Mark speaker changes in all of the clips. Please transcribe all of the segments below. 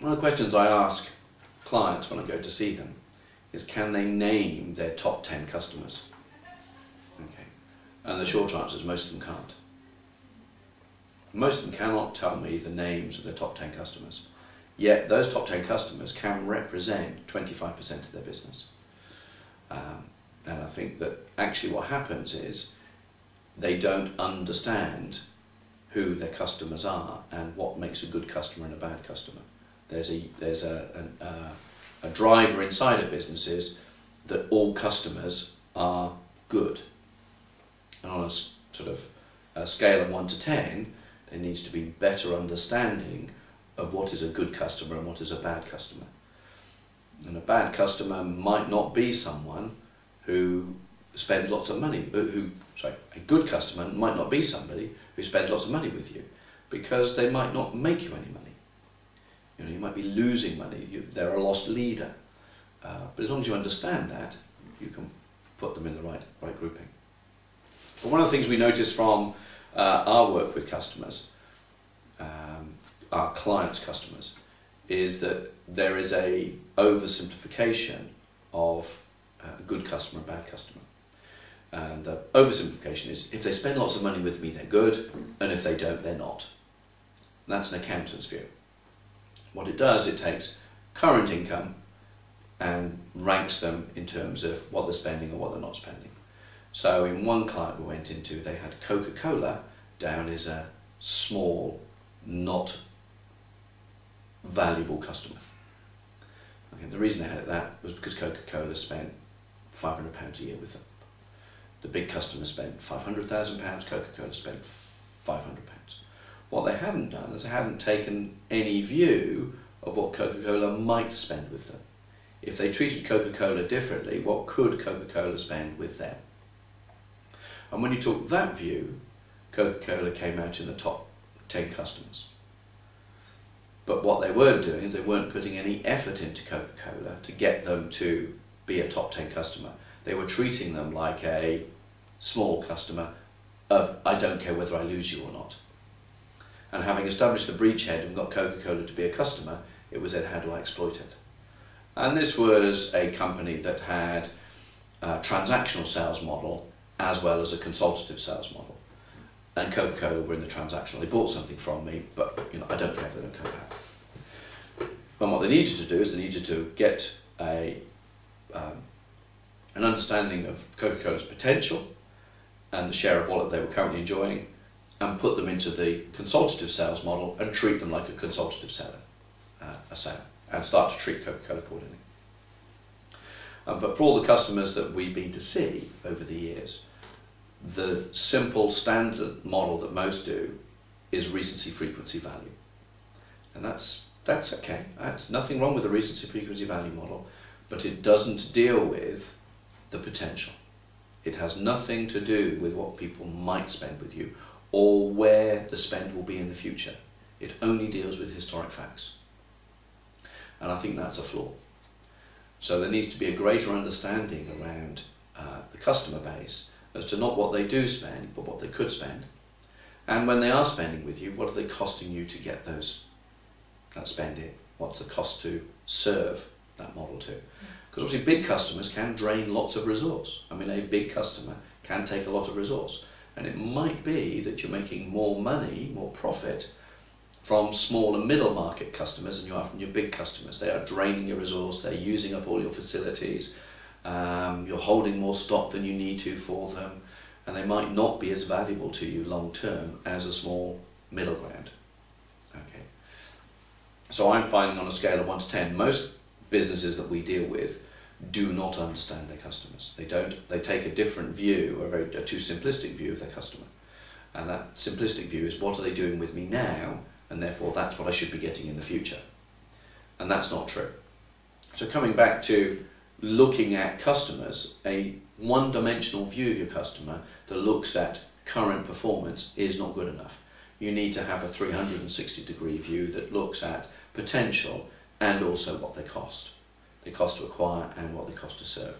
Speaker 1: One of the questions I ask clients when I go to see them is, can they name their top 10 customers? Okay. And the short answer is most of them can't. Most of them cannot tell me the names of their top 10 customers. Yet those top 10 customers can represent 25% of their business. And I think that actually what happens is they don't understand who their customers are and what makes a good customer and a bad customer. There's a driver inside of businesses that all customers are good. And on a sort of a scale of 1 to 10, there needs to be better understanding of what is a good customer and what is a bad customer. And a bad customer might not be someone who spends lots of money. A good customer might not be somebody who spends lots of money with you, because they might not make you any money. You know, you might be losing money. They're a lost leader. But as long as you understand that, you can put them in the right grouping. But one of the things we notice from our work with customers, our clients' customers, is that there is a oversimplification of a good customer and bad customer. And the oversimplification is, if they spend lots of money with me, they're good, and if they don't, they're not. And that's an accountant's view. What it does, it takes current income and ranks them in terms of what they're spending or what they're not spending. So in one client we went into, they had Coca-Cola down as a small, not valuable customer. Okay, the reason they had it that was because Coca-Cola spent £500 a year with them. The big customer spent £500,000, Coca-Cola spent £500. What they hadn't done is they hadn't taken any view of what Coca-Cola might spend with them. If they treated Coca-Cola differently, what could Coca-Cola spend with them? And when you took that view, Coca-Cola came out in the top 10 customers. But what they weren't doing is they weren't putting any effort into Coca-Cola to get them to be a top 10 customer. They were treating them like a small customer of, I don't care whether I lose you or not. And having established the beachhead and got Coca-Cola to be a customer, it was then, how do I exploit it? And this was a company that had a transactional sales model as well as a consultative sales model. And Coca-Cola were in the transactional. They bought something from me, but I don't care if they don't come back. And what they needed to do is they needed to get an understanding of Coca-Cola's potential and the share of wallet they were currently enjoying, and put them into the consultative sales model and treat them like a consultative seller, and start to treat Coca-Cola accordingly. But for all the customers that we've been to see over the years, the simple standard model that most do is recency, frequency, value. And that's okay. There's nothing wrong with the recency, frequency, value model, but it doesn't deal with the potential. It has nothing to do with what people might spend with you or where the spend will be in the future. It only deals with historic facts. And I think that's a flaw. So there needs to be a greater understanding around the customer base as to not what they do spend, but what they could spend. And when they are spending with you, what are they costing you to get that spend in? What's the cost to serve that model to? Because obviously big customers can drain lots of resource. I mean, a big customer can take a lot of resource. And it might be that you're making more money, more profit, from small and middle market customers than you are from your big customers. They are draining your resource, they're using up all your facilities, you're holding more stock than you need to for them, and they might not be as valuable to you long term as a small middle ground. Okay. So I'm finding on a scale of 1 to 10, most businesses that we deal with do not understand their customers. They take a different view, a too simplistic view of their customer. And that simplistic view is, what are they doing with me now? And therefore that's what I should be getting in the future. And that's not true. So coming back to looking at customers, a one-dimensional view of your customer that looks at current performance is not good enough. You need to have a 360-degree view that looks at potential and also what they cost. They cost to acquire and what they cost to serve.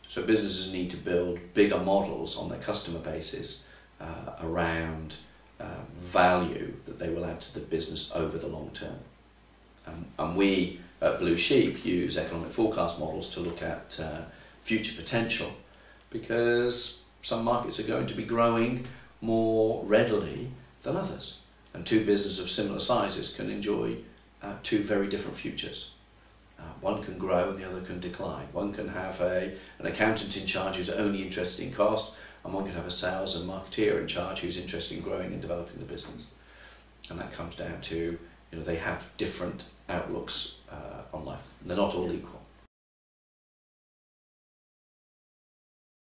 Speaker 1: So businesses need to build bigger models on their customer bases around value that they will add to the business over the long term. And we at Blue Sheep use economic forecast models to look at future potential, because some markets are going to be growing more readily than others. And two businesses of similar sizes can enjoy two very different futures. One can grow and the other can decline. One can have an accountant in charge who's only interested in cost, and one can have a sales and marketeer in charge who's interested in growing and developing the business. And that comes down to, they have different outlooks on life. They're not all equal.